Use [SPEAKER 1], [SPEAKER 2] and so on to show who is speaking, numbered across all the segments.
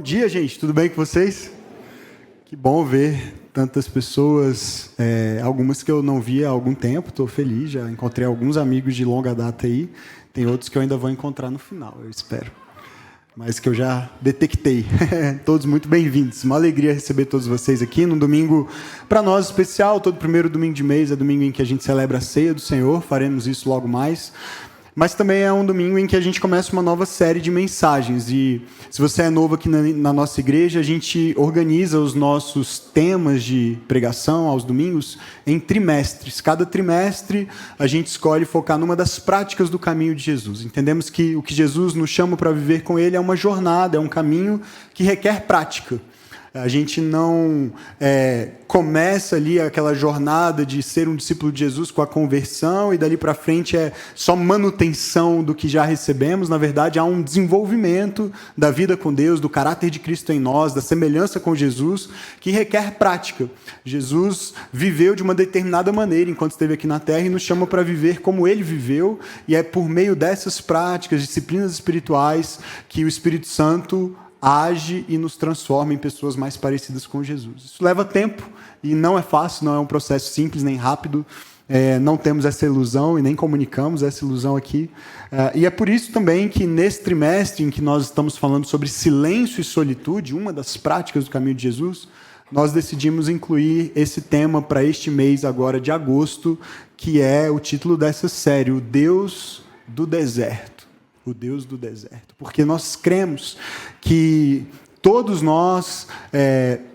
[SPEAKER 1] dia, gente. Tudo bem com vocês? Que bom ver tantas pessoas, algumas que eu não via há algum tempo. Estou feliz, já encontrei alguns amigos de longa data aí. Tem outros que eu ainda vou encontrar no final, eu espero. Mas que eu já detectei. Todos muito bem-vindos. Uma alegria receber todos vocês aqui num domingo, para nós, especial. Todo primeiro domingo de mês é domingo em que a gente celebra a ceia do Senhor. Faremos isso logo mais. Mas também é um domingo em que a gente começa uma nova série de mensagens. E se você é novo aqui na nossa igreja, a gente organiza os nossos temas de pregação aos domingos em trimestres. Cada trimestre a gente escolhe focar numa das práticas do caminho de Jesus. Entendemos que o que Jesus nos chama para viver com Ele é uma jornada, é um caminho que requer prática. A gente não começa ali aquela jornada de ser um discípulo de Jesus com a conversão e dali para frente é só manutenção do que já recebemos. Na verdade, há um desenvolvimento da vida com Deus, do caráter de Cristo em nós, da semelhança com Jesus, que requer prática. Jesus viveu de uma determinada maneira enquanto esteve aqui na Terra e nos chama para viver como Ele viveu, e é por meio dessas práticas, disciplinas espirituais, que o Espírito Santo age e nos transforma em pessoas mais parecidas com Jesus. Isso leva tempo e não é fácil, não é um processo simples nem rápido. Não temos essa ilusão e nem comunicamos essa ilusão aqui. E é por isso também que nesse trimestre em que nós estamos falando sobre silêncio e solitude, uma das práticas do caminho de Jesus, nós decidimos incluir esse tema para este mês agora de agosto, que é o título dessa série, O Deus do Deserto. O Deus do deserto, porque nós cremos que todos nós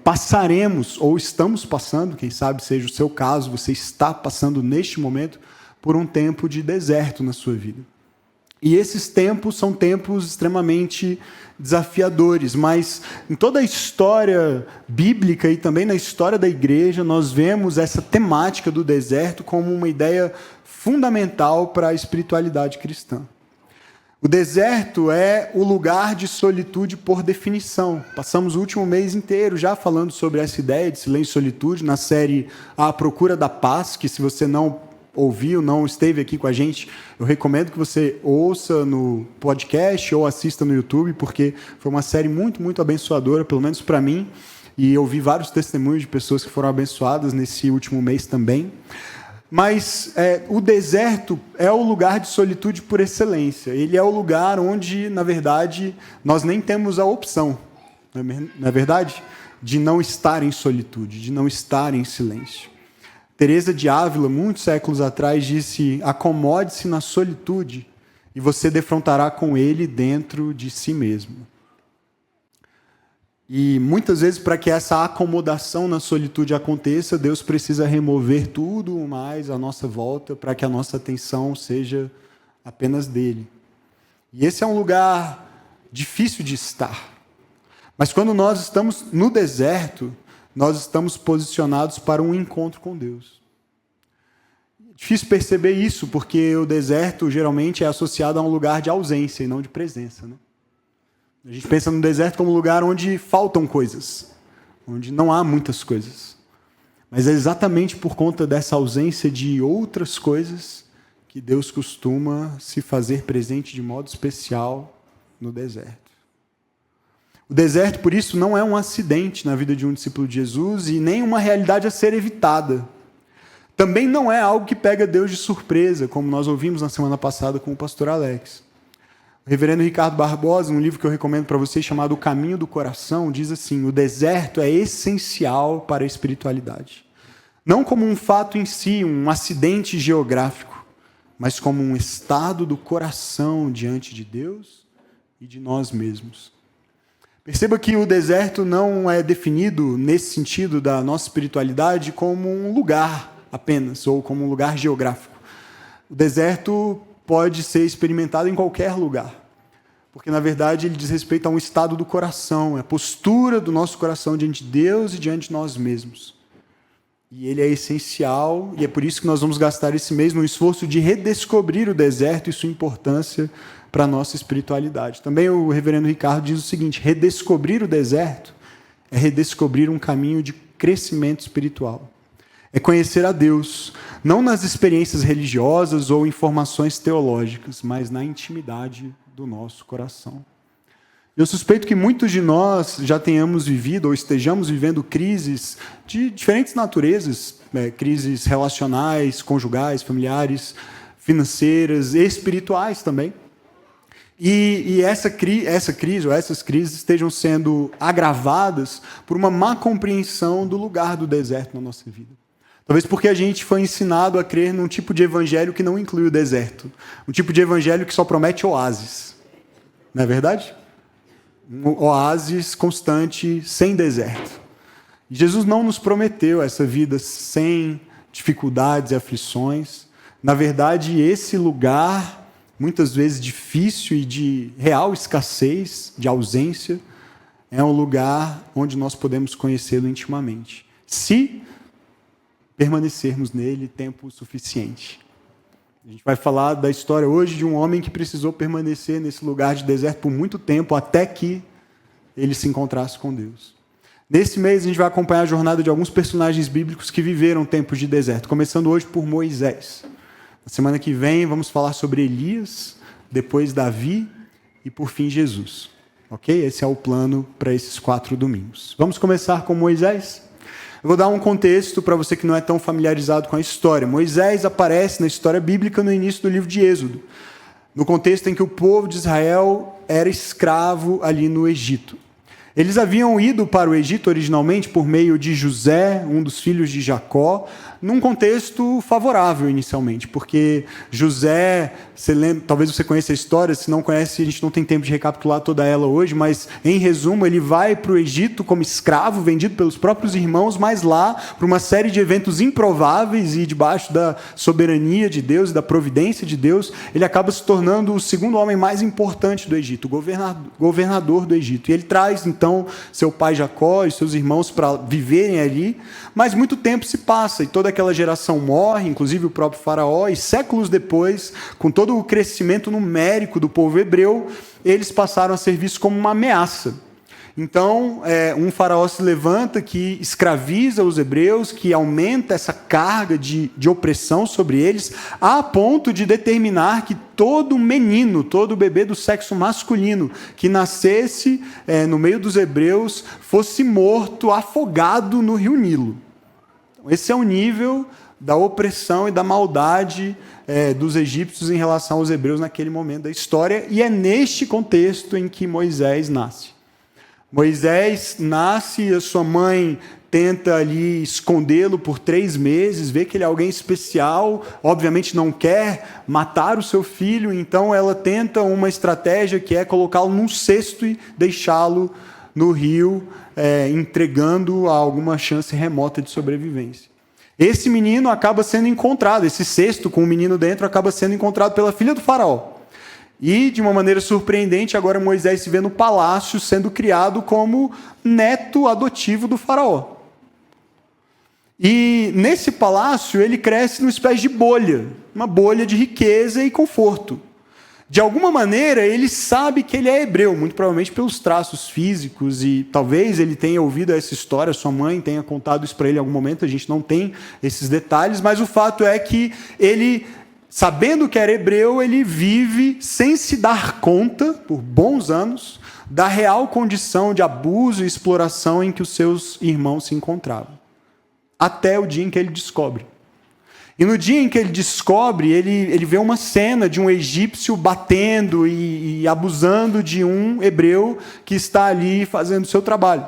[SPEAKER 1] passaremos, ou estamos passando, quem sabe seja o seu caso, você está passando neste momento por um tempo de deserto na sua vida. E esses tempos são tempos extremamente desafiadores, mas em toda a história bíblica e também na história da igreja, nós vemos essa temática do deserto como uma ideia fundamental para a espiritualidade cristã. O deserto é o lugar de solitude por definição. Passamos o último mês inteiro já falando sobre essa ideia de silêncio e solitude na série A Procura da Paz, que se você não ouviu, não esteve aqui com a gente, eu recomendo que você ouça no podcast ou assista no YouTube, porque foi uma série muito, muito abençoadora, pelo menos para mim, e eu vi vários testemunhos de pessoas que foram abençoadas nesse último mês também. Mas o deserto é o lugar de solitude por excelência. Ele é o lugar onde, na verdade, nós nem temos a opção, não é verdade? De não estar em solitude, de não estar em silêncio. Teresa de Ávila, muitos séculos atrás, disse: acomode-se na solitude e você defrontará com ele dentro de si mesmo. E muitas vezes, para que essa acomodação na solitude aconteça, Deus precisa remover tudo mais à nossa volta para que a nossa atenção seja apenas dele. E esse é um lugar difícil de estar. Mas quando nós estamos no deserto, nós estamos posicionados para um encontro com Deus. É difícil perceber isso, porque o deserto geralmente é associado a um lugar de ausência e não de presença, né? A gente pensa no deserto como um lugar onde faltam coisas, onde não há muitas coisas. Mas é exatamente por conta dessa ausência de outras coisas que Deus costuma se fazer presente de modo especial no deserto. O deserto, por isso, não é um acidente na vida de um discípulo de Jesus e nem uma realidade a ser evitada. Também não é algo que pega Deus de surpresa, como nós ouvimos na semana passada com o pastor Alex. O reverendo Ricardo Barbosa, um livro que eu recomendo para vocês, chamado O Caminho do Coração, diz assim: o deserto é essencial para a espiritualidade. Não como um fato em si, um acidente geográfico, mas como um estado do coração diante de Deus e de nós mesmos. Perceba que o deserto não é definido, nesse sentido da nossa espiritualidade, como um lugar apenas, ou como um lugar geográfico. O deserto pode ser experimentado em qualquer lugar, porque, na verdade, ele diz respeito a um estado do coração, é a postura do nosso coração diante de Deus e diante de nós mesmos. E ele é essencial, e é por isso que nós vamos gastar esse mês no esforço de redescobrir o deserto e sua importância para a nossa espiritualidade. Também o reverendo Ricardo diz o seguinte: redescobrir o deserto é redescobrir um caminho de crescimento espiritual. É conhecer a Deus, não nas experiências religiosas ou informações teológicas, mas na intimidade do nosso coração. Eu suspeito que muitos de nós já tenhamos vivido ou estejamos vivendo crises de diferentes naturezas, crises relacionais, conjugais, familiares, financeiras, espirituais também. E essa crise ou essas crises estejam sendo agravadas por uma má compreensão do lugar do deserto na nossa vida. Talvez porque a gente foi ensinado a crer num tipo de evangelho que não inclui o deserto. Um tipo de evangelho que só promete oásis. Não é verdade? Um oásis constante, sem deserto. E Jesus não nos prometeu essa vida sem dificuldades e aflições. Na verdade, esse lugar, muitas vezes difícil e de real escassez, de ausência, é um lugar onde nós podemos conhecê-lo intimamente. Se permanecermos nele tempo suficiente. A gente vai falar da história hoje de um homem que precisou permanecer nesse lugar de deserto por muito tempo, até que ele se encontrasse com Deus. Nesse mês, a gente vai acompanhar a jornada de alguns personagens bíblicos que viveram tempos de deserto, começando hoje por Moisés. Na semana que vem, vamos falar sobre Elias, depois Davi e, por fim, Jesus. Ok? Esse é o plano para esses 4 domingos. Vamos começar com Moisés? Eu vou dar um contexto para você que não é tão familiarizado com a história. Moisés aparece na história bíblica no início do livro de Êxodo, no contexto em que o povo de Israel era escravo ali no Egito. Eles haviam ido para o Egito originalmente por meio de José, um dos filhos de Jacó, num contexto favorável inicialmente, porque José, talvez você conheça a história, se não conhece, a gente não tem tempo de recapitular toda ela hoje, mas em resumo, ele vai para o Egito como escravo, vendido pelos próprios irmãos, mas lá, por uma série de eventos improváveis e debaixo da soberania de Deus e da providência de Deus, ele acaba se tornando o segundo homem mais importante do Egito, o governador do Egito. E ele traz, então, seu pai Jacó e seus irmãos para viverem ali, mas muito tempo se passa e toda aquela geração morre, inclusive o próprio faraó, e séculos depois, com todo o crescimento numérico do povo hebreu, eles passaram a ser vistos como uma ameaça. Então, um faraó se levanta que escraviza os hebreus, que aumenta essa carga de opressão sobre eles, a ponto de determinar que todo menino, todo bebê do sexo masculino que nascesse no meio dos hebreus fosse morto, afogado no rio Nilo. Esse é o nível da opressão e da maldade dos egípcios em relação aos hebreus naquele momento da história, e é neste contexto em que Moisés nasce. Moisés nasce e a sua mãe tenta ali escondê-lo por 3 meses, vê que ele é alguém especial, obviamente não quer matar o seu filho, então ela tenta uma estratégia que é colocá-lo num cesto e deixá-lo no rio, entregando a alguma chance remota de sobrevivência. Esse menino acaba sendo encontrado, esse cesto com o menino dentro acaba sendo encontrado pela filha do faraó. E, de uma maneira surpreendente, agora Moisés se vê no palácio sendo criado como neto adotivo do faraó. E nesse palácio ele cresce numa espécie de bolha, uma bolha de riqueza e conforto. De alguma maneira, ele sabe que ele é hebreu, muito provavelmente pelos traços físicos, e talvez ele tenha ouvido essa história, sua mãe tenha contado isso para ele em algum momento, a gente não tem esses detalhes, mas o fato é que ele, sabendo que era hebreu, ele vive sem se dar conta, por bons anos, da real condição de abuso e exploração em que os seus irmãos se encontravam. Até o dia em que ele descobre. E no dia em que ele descobre, ele vê uma cena de um egípcio batendo e abusando de um hebreu que está ali fazendo o seu trabalho.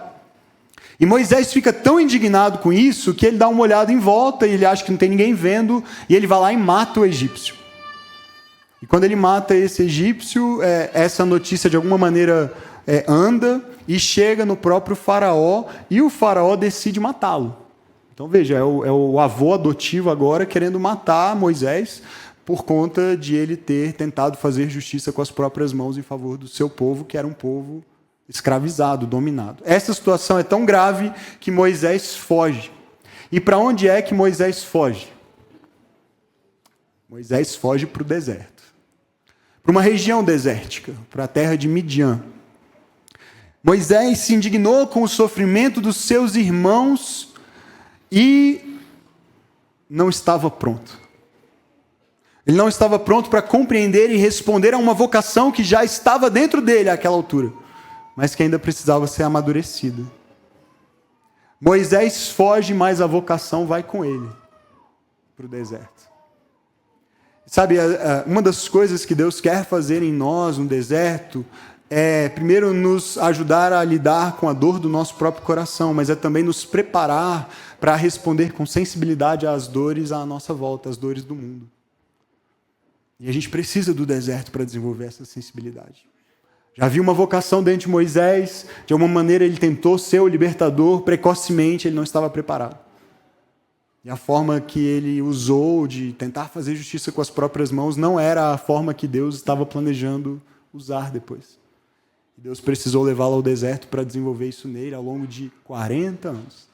[SPEAKER 1] E Moisés fica tão indignado com isso que ele dá uma olhada em volta e ele acha que não tem ninguém vendo, e ele vai lá e mata o egípcio. E quando ele mata esse egípcio, essa notícia de alguma maneira anda e chega no próprio faraó, e o faraó decide matá-lo. Então veja, é o avô adotivo agora querendo matar Moisés por conta de ele ter tentado fazer justiça com as próprias mãos em favor do seu povo, que era um povo escravizado, dominado. Essa situação é tão grave que Moisés foge. E para onde é que Moisés foge? Moisés foge para o deserto. Para uma região desértica, para a terra de Midian. Moisés se indignou com o sofrimento dos seus irmãos e não estava pronto. Ele não estava pronto para compreender e responder a uma vocação que já estava dentro dele àquela altura. mas que ainda precisava ser amadurecida. Moisés foge, mas a vocação vai com ele para o deserto. Sabe, uma das coisas que Deus quer fazer em nós no deserto é, primeiro, nos ajudar a lidar com a dor do nosso próprio coração, mas é também nos preparar para responder com sensibilidade às dores à nossa volta, às dores do mundo. E a gente precisa do deserto para desenvolver essa sensibilidade. Já havia uma vocação dentro de Moisés, de alguma maneira ele tentou ser o libertador, precocemente ele não estava preparado. E a forma que ele usou de tentar fazer justiça com as próprias mãos não era a forma que Deus estava planejando usar depois. E Deus precisou levá-lo ao deserto para desenvolver isso nele ao longo de 40 anos.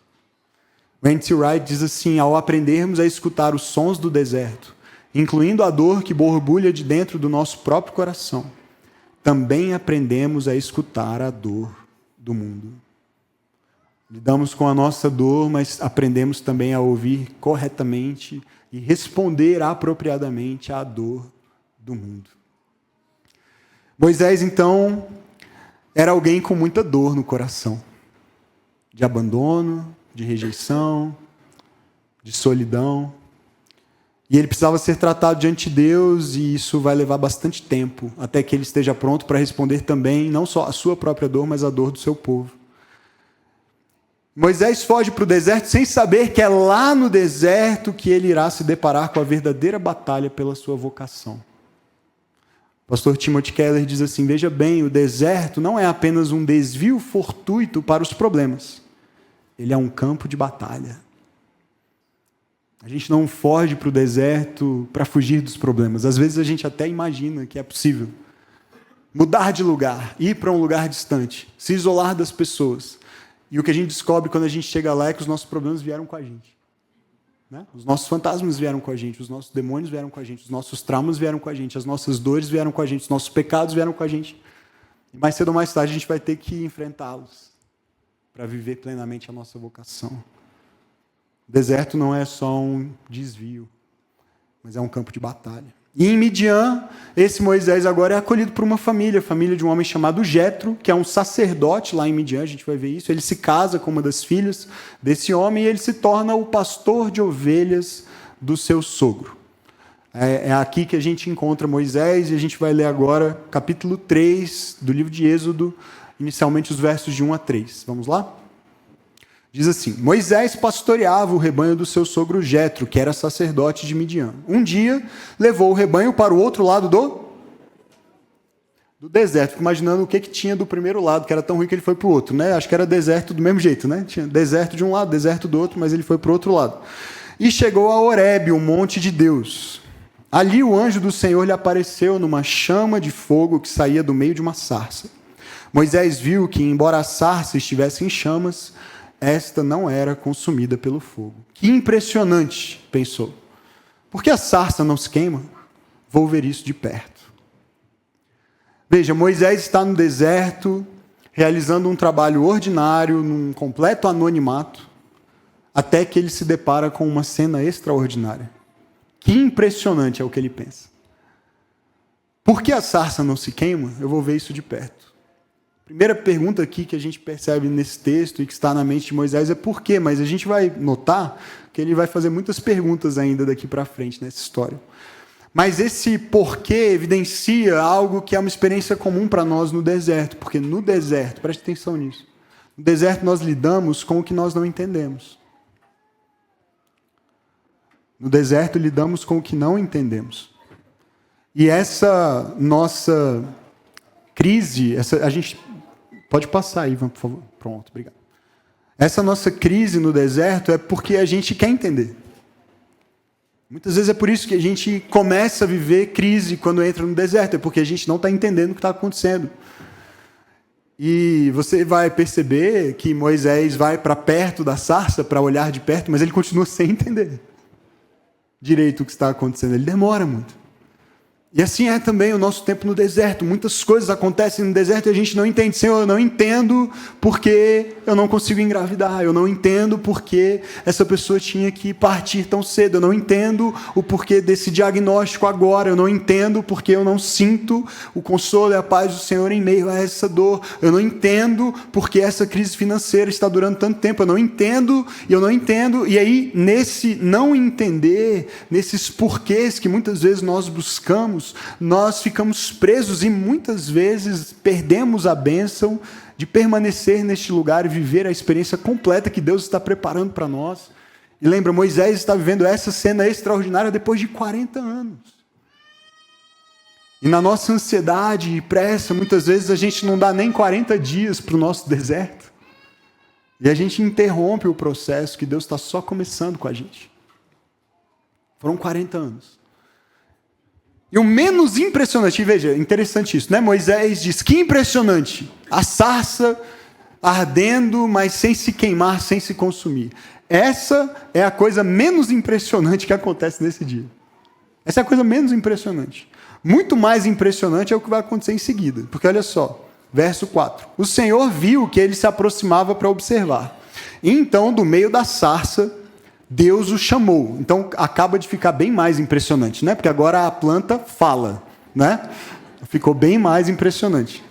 [SPEAKER 1] N.T. Wright diz assim: ao aprendermos a escutar os sons do deserto, incluindo a dor que borbulha de dentro do nosso próprio coração, também aprendemos a escutar a dor do mundo. Lidamos com a nossa dor, mas aprendemos também a ouvir corretamente e responder apropriadamente à dor do mundo. Moisés, então, era alguém com muita dor no coração, de abandono, de rejeição, de solidão. E ele precisava ser tratado diante de Deus, e isso vai levar bastante tempo, até que ele esteja pronto para responder também, não só a sua própria dor, mas a dor do seu povo. Moisés foge para o deserto sem saber que é lá no deserto que ele irá se deparar com a verdadeira batalha pela sua vocação. O pastor Timothy Keller diz assim: veja bem, o deserto não é apenas um desvio fortuito para os problemas. Ele é um campo de batalha. A gente não foge para o deserto para fugir dos problemas. Às vezes a gente até imagina que é possível mudar de lugar, ir para um lugar distante, se isolar das pessoas. E o que a gente descobre quando a gente chega lá é que os nossos problemas vieram com a gente. Né? Os nossos fantasmas vieram com a gente, os nossos demônios vieram com a gente, os nossos traumas vieram com a gente, as nossas dores vieram com a gente, os nossos pecados vieram com a gente. E mais cedo ou mais tarde a gente vai ter que enfrentá-los para viver plenamente a nossa vocação. O deserto não é só um desvio, mas é um campo de batalha. E em Midian, esse Moisés agora é acolhido por uma família, a família de um homem chamado Jetro, que é um sacerdote lá em Midian, a gente vai ver isso. Ele se casa com uma das filhas desse homem e ele se torna o pastor de ovelhas do seu sogro. É aqui que a gente encontra Moisés, e a gente vai ler agora capítulo 3 do livro de Êxodo, inicialmente os versos de 1 a 3. Vamos lá? Diz assim: Moisés pastoreava o rebanho do seu sogro Jetro, que era sacerdote de Midian. Um dia, levou o rebanho para o outro lado do deserto. Fico imaginando o que tinha do primeiro lado, que era tão ruim que ele foi para o outro. Né? Acho que era deserto do mesmo jeito. Né? Tinha deserto de um lado, deserto do outro, mas ele foi para o outro lado. E chegou a Horebe, o monte de Deus. Ali o anjo do Senhor lhe apareceu numa chama de fogo que saía do meio de uma sarça. Moisés viu que, embora a sarça estivesse em chamas, esta não era consumida pelo fogo. Que impressionante, pensou. Por que a sarça não se queima? Vou ver isso de perto. Veja, Moisés está no deserto, realizando um trabalho ordinário, num completo anonimato, até que ele se depara com uma cena extraordinária. Que impressionante é o que ele pensa. Por que a sarça não se queima? Eu vou ver isso de perto. Primeira pergunta aqui que a gente percebe nesse texto e que está na mente de Moisés é por quê? Mas a gente vai notar que ele vai fazer muitas perguntas ainda daqui para frente nessa história. Mas esse porquê evidencia algo que é uma experiência comum para nós no deserto, porque no deserto, preste atenção nisso, no deserto nós lidamos com o que nós não entendemos. No deserto lidamos com o que não entendemos. E essa nossa crise, a gente... Pode passar aí, por favor. Pronto, obrigado. Essa nossa crise no deserto é porque a gente quer entender. Muitas vezes é por isso que a gente começa a viver crise quando entra no deserto, é porque a gente não está entendendo o que está acontecendo. E você vai perceber que Moisés vai para perto da sarça para olhar de perto, mas ele continua sem entender direito o que está acontecendo. Ele demora muito. E assim é também o nosso tempo no deserto. Muitas coisas acontecem no deserto e a gente não entende. Senhor, eu não entendo porque eu não consigo engravidar. Eu não entendo porque essa pessoa tinha que partir tão cedo. Eu não entendo o porquê desse diagnóstico agora. Eu não entendo porque eu não sinto o consolo e a paz do Senhor em meio a essa dor. Eu não entendo porque essa crise financeira está durando tanto tempo. Eu não entendo e eu não entendo. E aí, nesse não entender, nesses porquês que muitas vezes nós buscamos, nós ficamos presos e muitas vezes perdemos a bênção de permanecer neste lugar e viver a experiência completa que Deus está preparando para nós. E lembra, Moisés está vivendo essa cena extraordinária depois de 40 anos. E na nossa ansiedade e pressa, muitas vezes a gente não dá nem 40 dias para o nosso deserto. E a gente interrompe o processo que Deus está só começando com a gente. Foram 40 anos. E o menos impressionante, veja, interessante isso, né? Moisés diz, que impressionante, a sarça ardendo, mas sem se queimar, sem se consumir. Essa é a coisa menos impressionante que acontece nesse dia. Essa é a coisa menos impressionante. Muito mais impressionante é o que vai acontecer em seguida, porque olha só, verso 4. O Senhor viu que ele se aproximava para observar. E então, do meio da sarça, Deus o chamou. Então, acaba de ficar bem mais impressionante, né? Porque agora a planta fala, né? Ficou bem mais impressionante.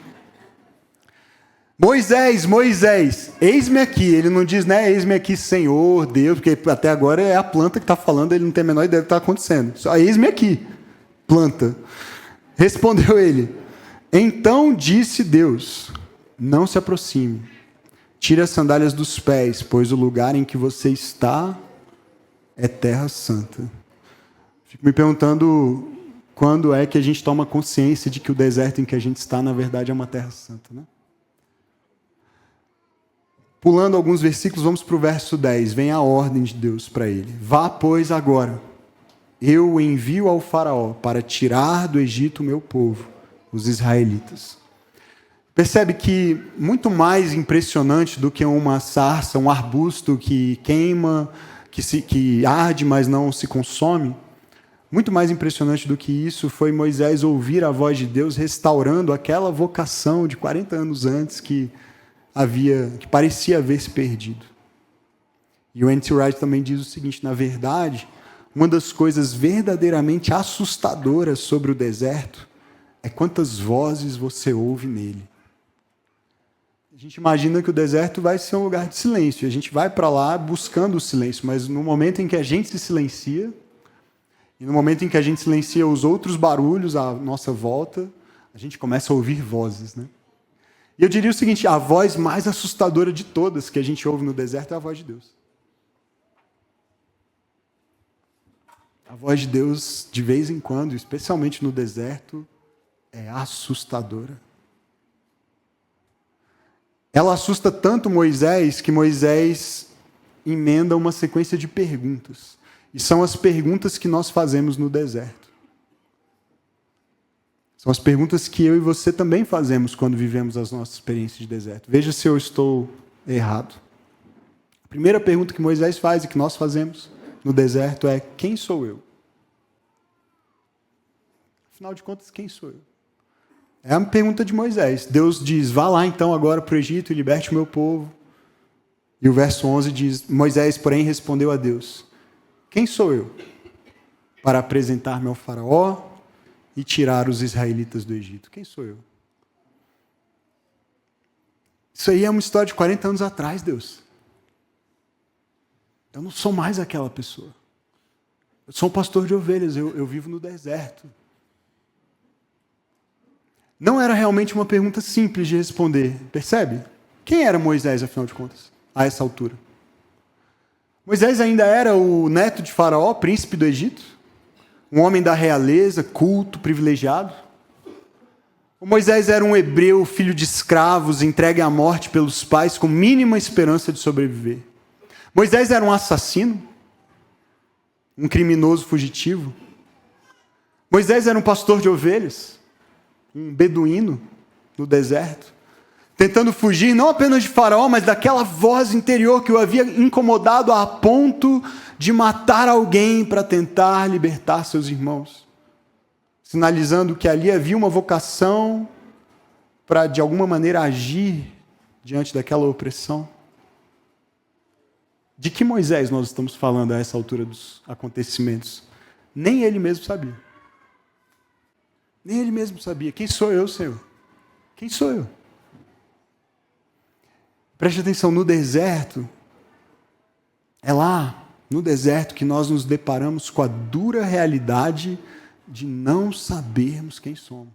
[SPEAKER 1] Moisés, Moisés, eis-me aqui. Ele não diz, né? Eis-me aqui, Senhor, Deus, porque até agora é a planta que está falando, ele não tem a menor ideia do que está acontecendo. Só eis-me aqui, planta. Respondeu ele. Então disse Deus, não se aproxime. Tire as sandálias dos pés, pois o lugar em que você está é terra santa. Fico me perguntando quando é que a gente toma consciência de que o deserto em que a gente está, na verdade, é uma terra santa, né? Pulando alguns versículos, vamos para o verso 10. Vem a ordem de Deus para ele. Vá, pois, agora. Eu o envio ao faraó para tirar do Egito o meu povo, os israelitas. Percebe que muito mais impressionante do que uma sarça, um arbusto que queima, que arde, mas não se consome, muito mais impressionante do que isso foi Moisés ouvir a voz de Deus restaurando aquela vocação de 40 anos antes que parecia haver se perdido. E o N.T. Wright também diz o seguinte, na verdade, uma das coisas verdadeiramente assustadoras sobre o deserto é quantas vozes você ouve nele. A gente imagina que o deserto vai ser um lugar de silêncio, e a gente vai para lá buscando o silêncio, mas no momento em que a gente se silencia, e no momento em que a gente silencia os outros barulhos à nossa volta, a gente começa a ouvir vozes, né? E eu diria o seguinte, a voz mais assustadora de todas que a gente ouve no deserto é a voz de Deus. A voz de Deus, de vez em quando, especialmente no deserto, é assustadora. Ela assusta tanto Moisés que Moisés emenda uma sequência de perguntas. E são as perguntas que nós fazemos no deserto. São as perguntas que eu e você também fazemos quando vivemos as nossas experiências de deserto. Veja se eu estou errado. A primeira pergunta que Moisés faz e que nós fazemos no deserto é: quem sou eu? Afinal de contas, quem sou eu? É a pergunta de Moisés. Deus diz, vá lá então agora para o Egito e liberte o meu povo. E o verso 11 diz, Moisés, porém, respondeu a Deus, quem sou eu para apresentar-me ao faraó e tirar os israelitas do Egito? Quem sou eu? Isso aí é uma história de 40 anos atrás, Deus. Eu não sou mais aquela pessoa. Eu sou um pastor de ovelhas, eu vivo no deserto. Não era realmente uma pergunta simples de responder, percebe? Quem era Moisés, afinal de contas, a essa altura? Moisés ainda era o neto de Faraó, príncipe do Egito? Um homem da realeza, culto, privilegiado? Ou Moisés era um hebreu, filho de escravos, entregue à morte pelos pais com mínima esperança de sobreviver? Moisés era um assassino? Um criminoso fugitivo? Moisés era um pastor de ovelhas? Um beduíno no deserto, tentando fugir não apenas de Faraó, mas daquela voz interior que o havia incomodado a ponto de matar alguém para tentar libertar seus irmãos. sinalizando que ali havia uma vocação para, de alguma maneira, agir diante daquela opressão. De que Moisés nós estamos falando a essa altura dos acontecimentos? Nem ele mesmo sabia. Nem ele mesmo sabia. Quem sou eu, Senhor? Quem sou eu? Preste atenção, no deserto, é lá, no deserto, que nós nos deparamos com a dura realidade de não sabermos quem somos.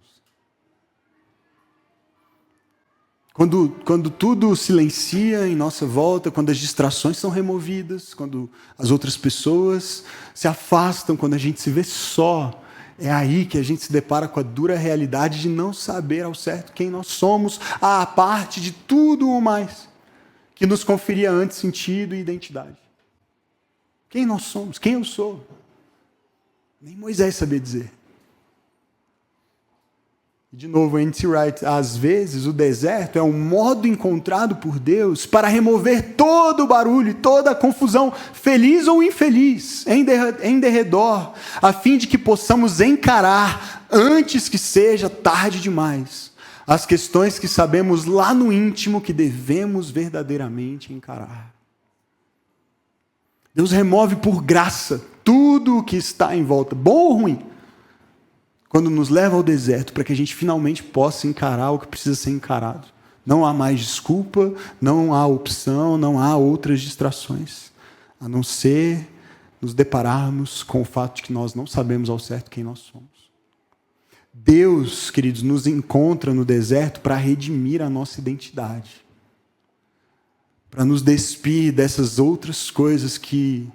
[SPEAKER 1] Quando tudo silencia em nossa volta, quando as distrações são removidas, quando as outras pessoas se afastam, quando a gente se vê só, é aí que a gente se depara com a dura realidade de não saber ao certo quem nós somos, à parte de tudo o mais que nos conferia antes sentido e identidade. Quem nós somos? Quem eu sou? Nem Moisés sabia dizer. De novo, N.T. Wright, às vezes o deserto é um modo encontrado por Deus para remover todo o barulho, toda a confusão, feliz ou infeliz, em derredor, a fim de que possamos encarar, antes que seja tarde demais, as questões que sabemos lá no íntimo que devemos verdadeiramente encarar. Deus remove por graça tudo o que está em volta, bom ou ruim, quando nos leva ao deserto, para que a gente finalmente possa encarar o que precisa ser encarado. Não há mais desculpa, não há opção, não há outras distrações, a não ser nos depararmos com o fato de que nós não sabemos ao certo quem nós somos. Deus, queridos, nos encontra no deserto para redimir a nossa identidade, para nos despir dessas outras coisas que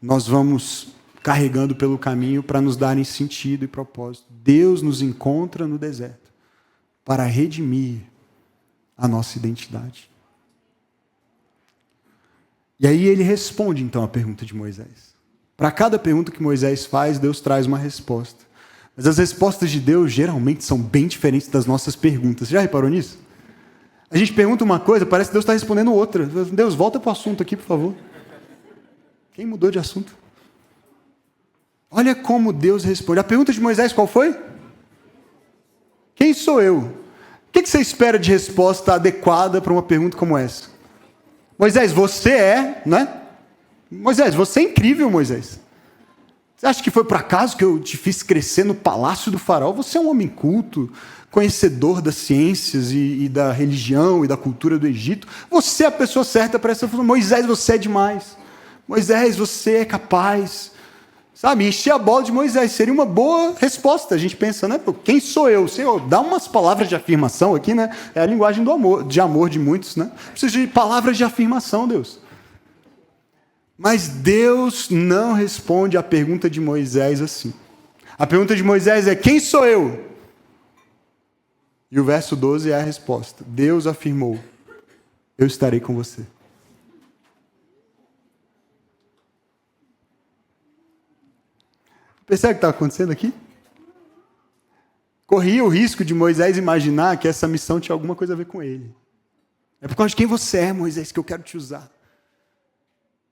[SPEAKER 1] nós vamos carregando pelo caminho para nos darem sentido e propósito. Deus nos encontra no deserto para redimir a nossa identidade. E aí ele responde então a pergunta de Moisés. Para cada pergunta que Moisés faz, Deus traz uma resposta. Mas as respostas de Deus geralmente são bem diferentes das nossas perguntas. Já reparou nisso? A gente pergunta uma coisa, parece que Deus está respondendo outra. Deus, volta para o assunto aqui, por favor. Quem mudou de assunto? Olha como Deus responde. A pergunta de Moisés qual foi? Quem sou eu? O que você espera de resposta adequada para uma pergunta como essa? Moisés, você é, né? Moisés, você é incrível, Moisés. Você acha que foi por acaso que eu te fiz crescer no palácio do faraó? Você é um homem culto, conhecedor das ciências e da religião e da cultura do Egito. Você é a pessoa certa para essa função. Moisés, você é demais. Moisés, você é capaz. Sabe, encher a bola de Moisés seria uma boa resposta. A gente pensa, né? Quem sou eu? Senhor, dá umas palavras de afirmação aqui, né? É a linguagem do amor, de amor de muitos, né? Precisa de palavras de afirmação, Deus. Mas Deus não responde à pergunta de Moisés assim. A pergunta de Moisés é: quem sou eu? E o verso 12 é a resposta. Deus afirmou: eu estarei com você. Percebe o que está acontecendo aqui? Corria o risco de Moisés imaginar que essa missão tinha alguma coisa a ver com ele. É por causa de quem você é, Moisés, que eu quero te usar.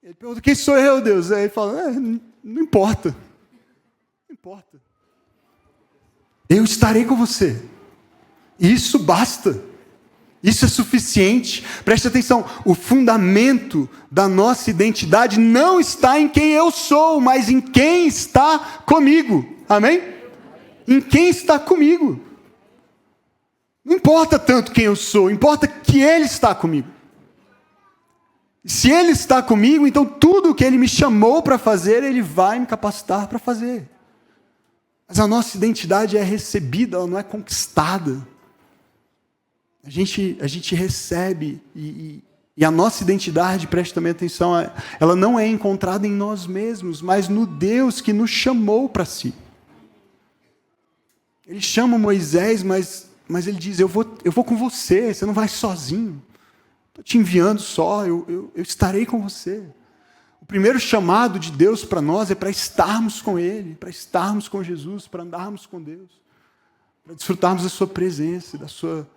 [SPEAKER 1] Ele pergunta: quem sou eu, Deus? Aí ele fala: não importa. Não importa. Eu estarei com você. Isso basta. Isso é suficiente. Preste atenção, o fundamento da nossa identidade não está em quem eu sou, mas em quem está comigo. Amém? Em quem está comigo. Não importa tanto quem eu sou, importa que Ele está comigo. Se Ele está comigo, então tudo o que Ele me chamou para fazer, Ele vai me capacitar para fazer. Mas a nossa identidade é recebida, ela não é conquistada. A gente recebe e a nossa identidade, preste também atenção, ela não é encontrada em nós mesmos, mas no Deus que nos chamou para si. Ele chama Moisés, mas ele diz: eu vou com você, você não vai sozinho. Estou te enviando só, eu estarei com você. O primeiro chamado de Deus para nós é para estarmos com Ele, para estarmos com Jesus, para andarmos com Deus, para desfrutarmos da sua presença, da sua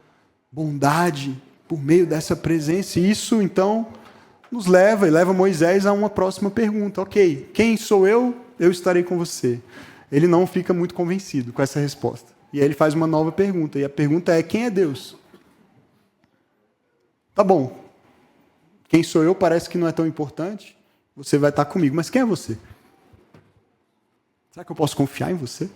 [SPEAKER 1] bondade por meio dessa presença. E isso, então, nos leva Moisés a uma próxima pergunta. Ok, quem sou eu? Eu estarei com você. ele não fica muito convencido com essa resposta. E aí ele faz uma nova pergunta, e a pergunta é: quem é Deus? Tá bom, quem sou eu parece que não é tão importante, você vai estar comigo, mas quem é você? Será que eu posso confiar em você?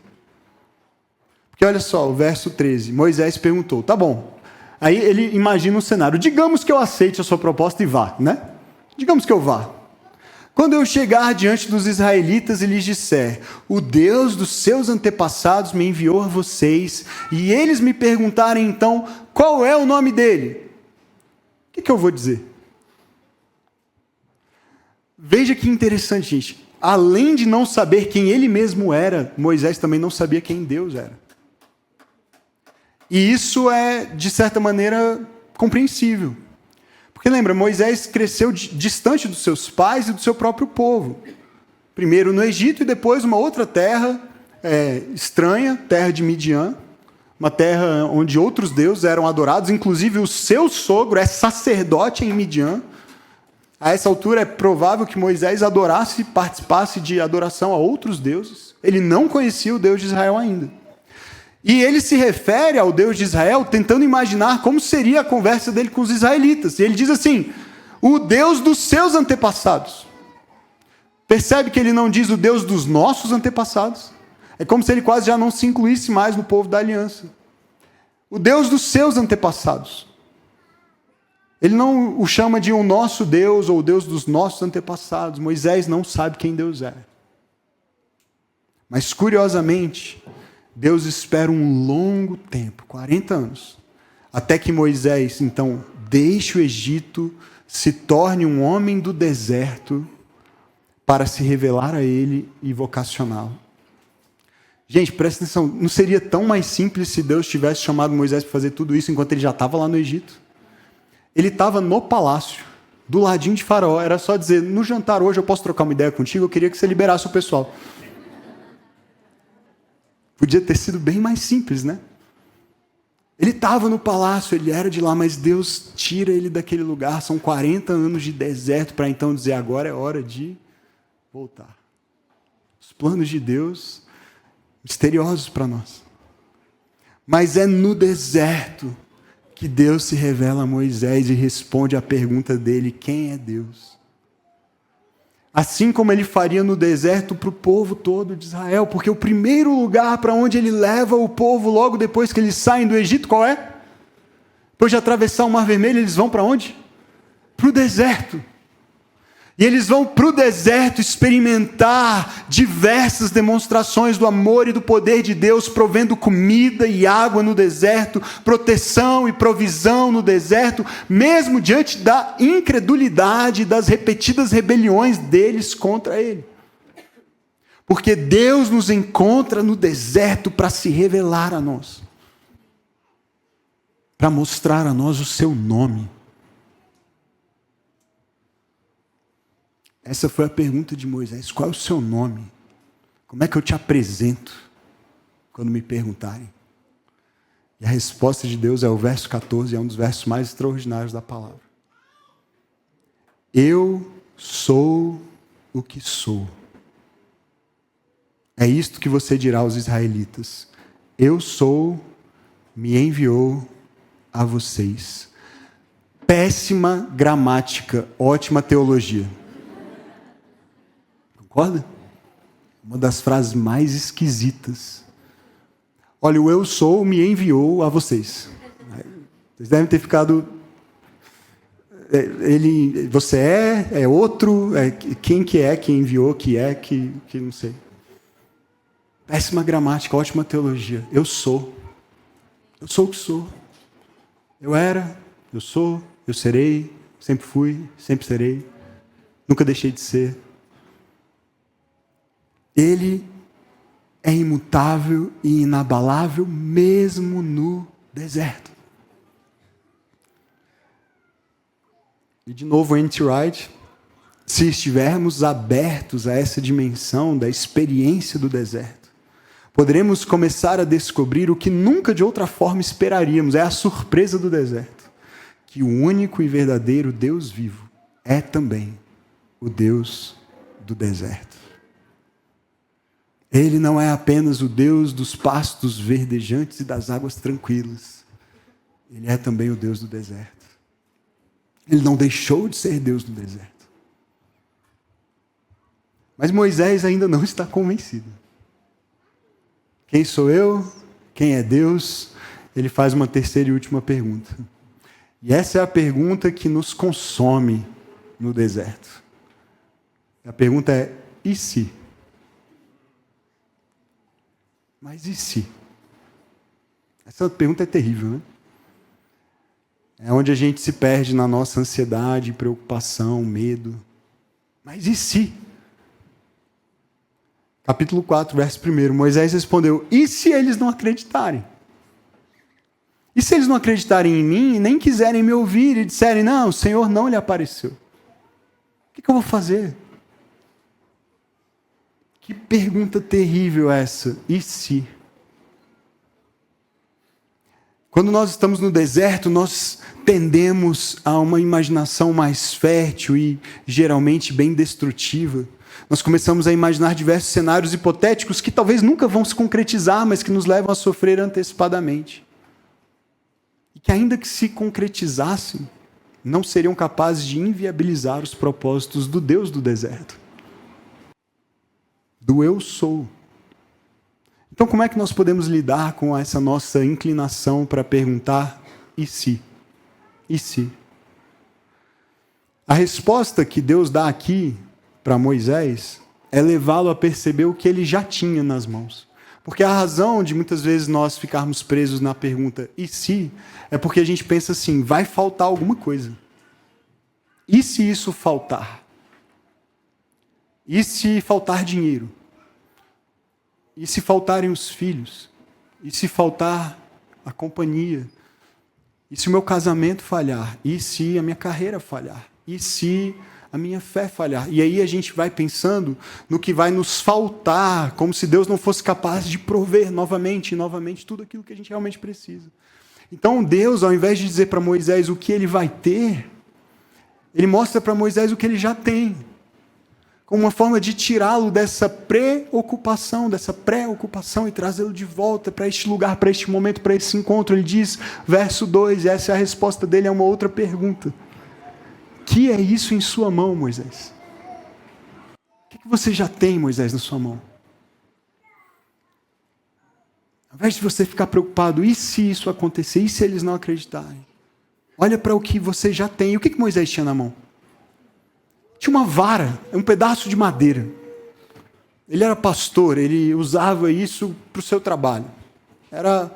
[SPEAKER 1] Porque olha só, o verso 13, Moisés perguntou, tá bom, aí ele imagina um cenário, digamos que eu aceite a sua proposta e vá, né? Digamos que eu vá. Quando eu chegar diante dos israelitas e lhes disser, o Deus dos seus antepassados me enviou a vocês, e eles me perguntarem então, qual é o nome dele? O que eu vou dizer? Veja que interessante, gente. Além de não saber quem ele mesmo era, Moisés também não sabia quem Deus era. E isso é, de certa maneira, compreensível. Porque lembra, Moisés cresceu distante dos seus pais e do seu próprio povo. Primeiro no Egito e depois uma outra terra estranha, terra de Midian, uma terra onde outros deuses eram adorados, inclusive o seu sogro é sacerdote em Midian. A essa altura é provável que Moisés adorasse e participasse de adoração a outros deuses. Ele não conhecia o Deus de Israel ainda. E ele se refere ao Deus de Israel tentando imaginar como seria a conversa dele com os israelitas. E ele diz assim, o Deus dos seus antepassados. Percebe que ele não diz o Deus dos nossos antepassados? É como se ele quase já não se incluísse mais no povo da aliança. O Deus dos seus antepassados. Ele não o chama de o nosso Deus ou o Deus dos nossos antepassados. Moisés não sabe quem Deus é. Mas, curiosamente, Deus espera um longo tempo, 40 anos, até que Moisés, então, deixe o Egito, se torne um homem do deserto para se revelar a ele e vocacioná-lo. Gente, presta atenção, não seria tão mais simples se Deus tivesse chamado Moisés para fazer tudo isso enquanto ele já estava lá no Egito? Ele estava no palácio, do ladinho de Faraó, era só dizer, no jantar hoje eu posso trocar uma ideia contigo, eu queria que você liberasse o pessoal. Podia ter sido bem mais simples, né? Ele estava no palácio, ele era de lá, mas Deus tira ele daquele lugar. São 40 anos de deserto para então dizer, agora é hora de voltar. Os planos de Deus, misteriosos para nós. Mas é no deserto que Deus se revela a Moisés e responde à pergunta dele, quem é Deus? Assim como ele faria no deserto para o povo todo de Israel, porque o primeiro lugar para onde ele leva o povo logo depois que eles saem do Egito, qual é? Depois de atravessar o Mar Vermelho, eles vão para onde? Para o deserto. E eles vão para o deserto experimentar diversas demonstrações do amor e do poder de Deus, provendo comida e água no deserto, proteção e provisão no deserto, mesmo diante da incredulidade das repetidas rebeliões deles contra Ele. Porque Deus nos encontra no deserto para se revelar a nós, para mostrar a nós o seu nome. Essa foi a pergunta de Moisés, qual é o seu nome? Como é que eu te apresento quando me perguntarem? E a resposta de Deus é o verso 14, é um dos versos mais extraordinários da palavra. Eu sou o que sou. É isto que você dirá aos israelitas. Eu sou, me enviou a vocês. Péssima gramática, ótima teologia. Concorda? Uma das frases mais esquisitas. Olha, o eu sou me enviou a vocês. Vocês devem ter ficado... você é outro, quem que é, quem enviou, que não sei. Péssima gramática, ótima teologia. Eu sou o que sou. Eu era, eu sou, eu serei, sempre fui, sempre serei. Nunca deixei de ser. Ele é imutável e inabalável mesmo no deserto. E de novo, N.T. Wright, se estivermos abertos a essa dimensão da experiência do deserto, poderemos começar a descobrir o que nunca de outra forma esperaríamos, é a surpresa do deserto, que o único e verdadeiro Deus vivo é também o Deus do deserto. Ele não é apenas o Deus dos pastos verdejantes e das águas tranquilas. Ele é também o Deus do deserto. Ele não deixou de ser Deus do deserto. Mas Moisés ainda não está convencido. Quem sou eu? Quem é Deus? Ele faz uma terceira e última pergunta. E essa é a pergunta que nos consome no deserto. A pergunta é: e se? Mas e se? Essa pergunta é terrível, né? É onde a gente se perde na nossa ansiedade, preocupação, medo. Mas e se? Capítulo 4, verso 1. Moisés respondeu: e se eles não acreditarem? E se eles não acreditarem em mim e nem quiserem me ouvir e disserem: não, o Senhor não lhe apareceu? O que eu vou fazer? Que pergunta terrível essa. E se? Quando nós estamos no deserto, nós tendemos a uma imaginação mais fértil e geralmente bem destrutiva. Nós começamos a imaginar diversos cenários hipotéticos que talvez nunca vão se concretizar, mas que nos levam a sofrer antecipadamente. E que ainda que se concretizassem, não seriam capazes de inviabilizar os propósitos do Deus do deserto. Do eu sou. Então, como é que nós podemos lidar com essa nossa inclinação para perguntar: e se? E se? A resposta que Deus dá aqui para Moisés é levá-lo a perceber o que ele já tinha nas mãos. Porque a razão de muitas vezes nós ficarmos presos na pergunta e se, é porque a gente pensa assim: vai faltar alguma coisa. E se isso faltar? E se faltar dinheiro? E se faltarem os filhos? E se faltar a companhia? E se o meu casamento falhar? E se a minha carreira falhar? E se a minha fé falhar? E aí a gente vai pensando no que vai nos faltar, como se Deus não fosse capaz de prover novamente e novamente tudo aquilo que a gente realmente precisa. Então Deus, ao invés de dizer para Moisés o que ele vai ter, ele mostra para Moisés o que ele já tem, como uma forma de tirá-lo dessa preocupação e trazê-lo de volta para este lugar, para este momento, para esse encontro. Ele diz, verso 2, e essa é a resposta dele a uma outra pergunta: que é isso em sua mão, Moisés? O que você já tem, Moisés, na sua mão? Ao invés de você ficar preocupado, e se isso acontecer? E se eles não acreditarem? Olha para o que você já tem. E o que Moisés tinha na mão? Tinha uma vara, um pedaço de madeira. Ele era pastor, ele usava isso para o seu trabalho. Era,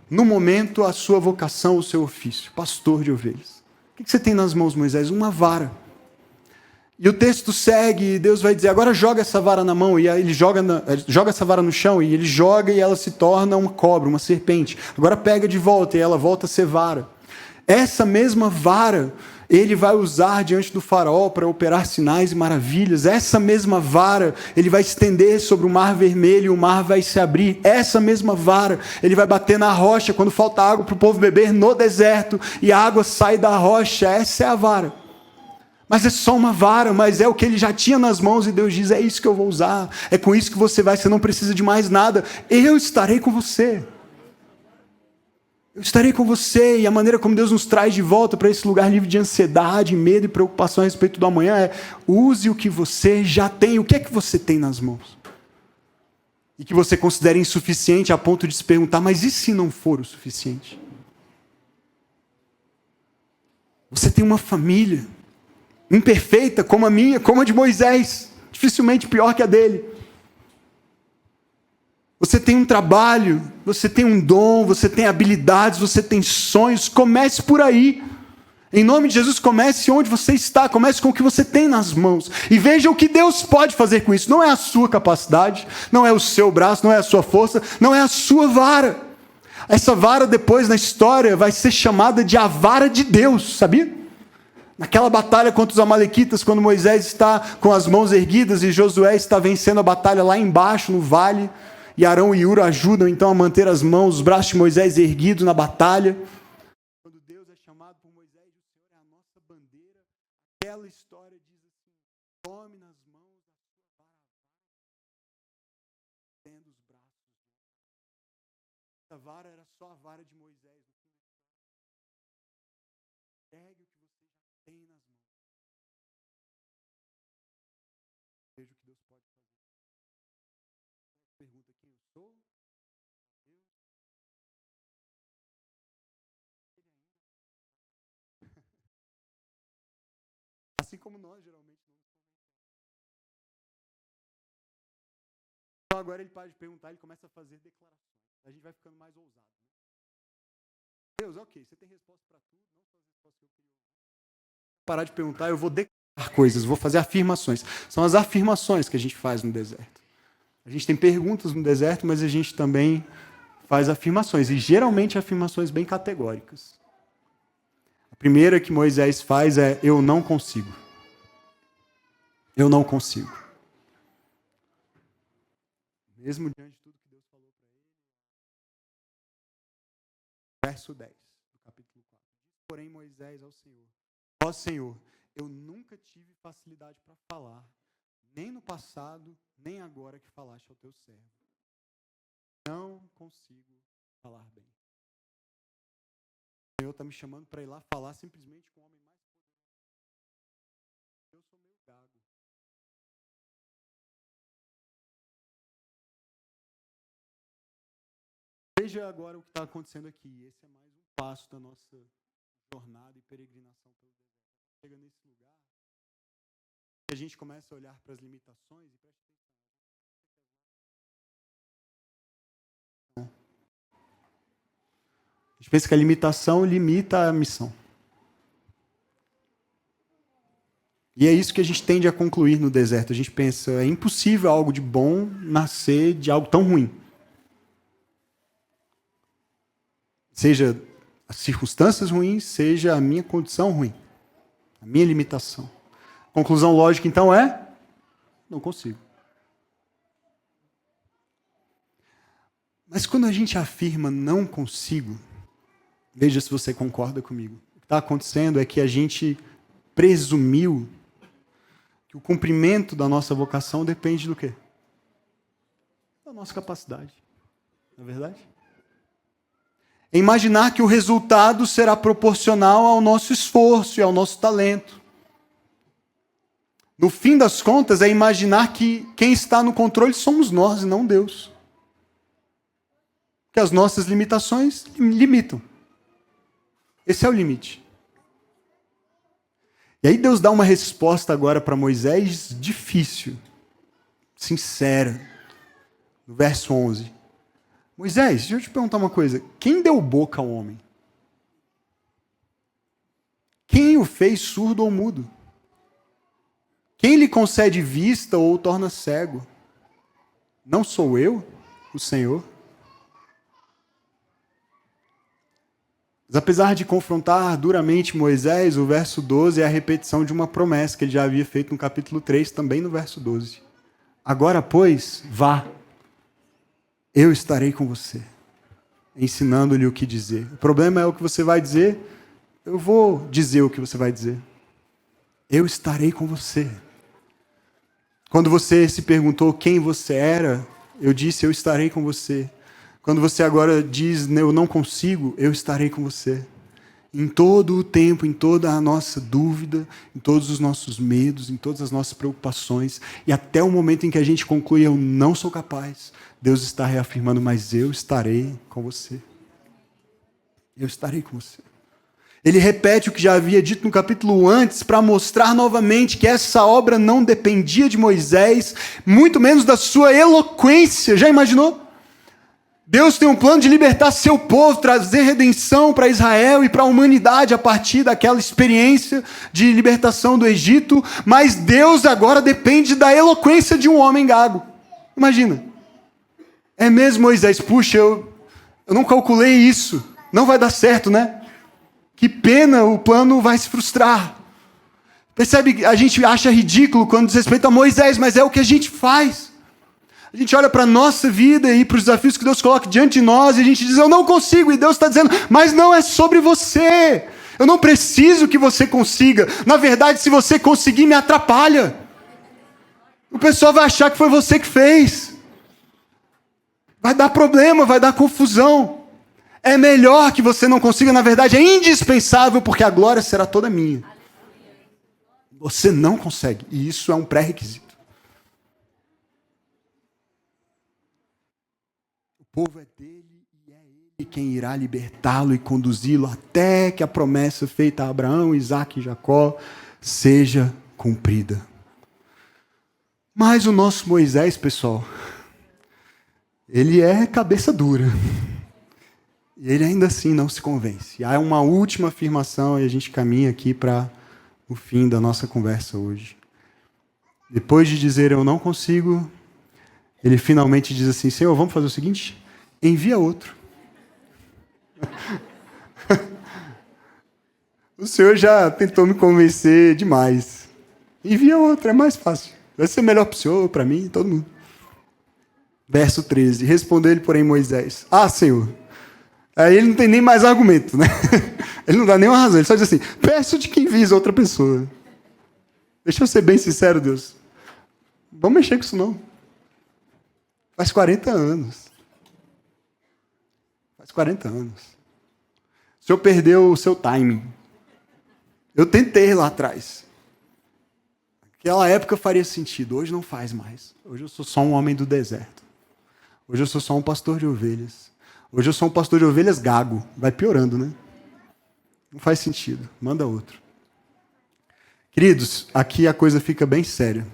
[SPEAKER 1] no momento, a sua vocação, o seu ofício, pastor de ovelhas. O que você tem nas mãos, Moisés? Uma vara. E o texto segue, e Deus vai dizer: agora joga essa vara na mão. E aí ele joga essa vara no chão, e ele joga e ela se torna uma cobra, uma serpente. Agora pega de volta, e ela volta a ser vara. Essa mesma vara ele vai usar diante do faraó para operar sinais e maravilhas. Essa mesma vara ele vai estender sobre o mar vermelho e o mar vai se abrir. Essa mesma vara ele vai bater na rocha quando falta água para o povo beber no deserto e a água sai da rocha. Essa é a vara. Mas é só uma vara, mas é o que ele já tinha nas mãos, e Deus diz: é isso que eu vou usar, é com isso que você não precisa de mais nada, eu estarei com você. Eu estarei com você. E a maneira como Deus nos traz de volta para esse lugar livre de ansiedade, medo e preocupação a respeito do amanhã é: use o que você já tem. O que é que você tem nas mãos? E que você considera insuficiente a ponto de se perguntar: mas e se não for o suficiente? Você tem uma família imperfeita como a minha, como a de Moisés, dificilmente pior que a dele. Você tem um trabalho, você tem um dom, você tem habilidades, você tem sonhos. Comece por aí. Em nome de Jesus, comece onde você está, comece com o que você tem nas mãos. E veja o que Deus pode fazer com isso. Não é a sua capacidade, não é o seu braço, não é a sua força, não é a sua vara. Essa vara depois na história vai ser chamada de a vara de Deus, sabia? Naquela batalha contra os amalequitas, quando Moisés está com as mãos erguidas e Josué está vencendo a batalha lá embaixo no vale, e Arão e Hur ajudam então a manter as mãos, os braços de Moisés erguidos na batalha. Quando Deus é chamado por Moisés, o Senhor é a nossa bandeira. Aquela história diz assim: tome nas mãos essa vara era só a vara de Moisés. Pegue o que você já tem nas mãos. Veja o que Deus pode fazer. Pergunta quem eu sou. Assim como nós geralmente não nos convencemos. Então agora ele para de perguntar, ele começa a fazer declarações. A gente vai ficando mais ousado. Né? Deus, ok, você tem resposta para tudo, não só as respostas que eu queria ouvir. Parar de perguntar, eu vou declarar coisas, vou fazer afirmações. São as afirmações que a gente faz no deserto. A gente tem perguntas no deserto, mas a gente também faz afirmações, e geralmente afirmações bem categóricas. A primeira que Moisés faz é: eu não consigo. Eu não consigo. Mesmo diante de tudo que Deus falou para ele. Verso 10 do capítulo 4. Diz, porém, Moisés ao Senhor: ó Senhor, eu nunca tive facilidade para falar, nem no passado, nem agora que falaste ao teu servo. Não consigo falar bem. O Senhor está me chamando para ir lá falar simplesmente com o homem mais poderoso. Eu sou meio gago. Veja agora o que está acontecendo aqui. Esse é mais um passo da nossa jornada e peregrinação pelo deserto. Chega nesse lugar, a gente começa a olhar para as limitações e presta atenção. A gente pensa que a limitação limita a missão. E é isso que a gente tende a concluir no deserto. A gente pensa, é impossível algo de bom nascer de algo tão ruim. Seja as circunstâncias ruins, seja a minha condição ruim. A minha limitação. A conclusão lógica, então, é: não consigo. Mas quando a gente afirma não consigo, veja se você concorda comigo. O que está acontecendo é que a gente presumiu que o cumprimento da nossa vocação depende do quê? Da nossa capacidade. Não é verdade? É imaginar que o resultado será proporcional ao nosso esforço e ao nosso talento. No fim das contas, é imaginar que quem está no controle somos nós e não Deus. Que as nossas limitações limitam. Esse é o limite. E aí Deus dá uma resposta agora para Moisés difícil, sincera, no verso 11. Moisés, deixa eu te perguntar uma coisa. Quem deu boca ao homem? Quem o fez surdo ou mudo? Quem lhe concede vista ou o torna cego? Não sou eu, o Senhor? Mas apesar de confrontar duramente Moisés, o verso 12 é a repetição de uma promessa que ele já havia feito no capítulo 3, também no verso 12. Agora, pois, vá. Eu estarei com você, ensinando-lhe o que dizer. O problema é o que você vai dizer, eu vou dizer o que você vai dizer. Eu estarei com você. Quando você se perguntou quem você era, eu disse, eu estarei com você. Quando você agora diz, eu não consigo, eu estarei com você. Em todo o tempo, em toda a nossa dúvida, em todos os nossos medos, em todas as nossas preocupações, e até o momento em que a gente conclui, eu não sou capaz, Deus está reafirmando, mas eu estarei com você. Eu estarei com você. Ele repete o que já havia dito no capítulo antes, para mostrar novamente que essa obra não dependia de Moisés, muito menos da sua eloquência. Já imaginou? Deus tem um plano de libertar seu povo, trazer redenção para Israel e para a humanidade a partir daquela experiência de libertação do Egito, mas Deus agora depende da eloquência de um homem gago. Imagina. É mesmo, Moisés? Puxa, eu não calculei isso. Não vai dar certo, né? Que pena, o plano vai se frustrar. Percebe? A gente acha ridículo quando diz respeito a Moisés, mas é o que a gente faz. A gente olha para a nossa vida e para os desafios que Deus coloca diante de nós e a gente diz, eu não consigo. E Deus está dizendo, mas não é sobre você. Eu não preciso que você consiga. Na verdade, se você conseguir, me atrapalha. O pessoal vai achar que foi você que fez. Vai dar problema, vai dar confusão. É melhor que você não consiga, na verdade é indispensável, porque a glória será toda minha. Você não consegue, e isso é um pré-requisito. O povo é dele e é ele quem irá libertá-lo e conduzi-lo até que a promessa feita a Abraão, Isaque e Jacó seja cumprida. Mas o nosso Moisés, pessoal, ele é cabeça dura. E ele ainda assim não se convence. E há uma última afirmação e a gente caminha aqui para o fim da nossa conversa hoje. Depois de dizer eu não consigo, ele finalmente diz assim: Senhor, vamos fazer o seguinte? Envia outro. O Senhor já tentou me convencer demais. Envia outro, é mais fácil. Vai ser melhor para o Senhor, para mim, todo mundo. Verso 13. Respondeu-lhe, porém, Moisés: Ah, Senhor. Aí ele não tem nem mais argumento, né? Ele não dá nenhuma razão. Ele só diz assim: peço de que envies outra pessoa. Deixa eu ser bem sincero, Deus. Vamos mexer com isso não. Faz 40 anos. Faz 40 anos. O Senhor perdeu o seu timing. Eu tentei lá atrás. Naquela época faria sentido. Hoje não faz mais. Hoje eu sou só um homem do deserto. Hoje eu sou só um pastor de ovelhas. Hoje eu sou um pastor de ovelhas gago. Vai piorando, né? Não faz sentido. Manda outro. Queridos, aqui a coisa fica bem séria.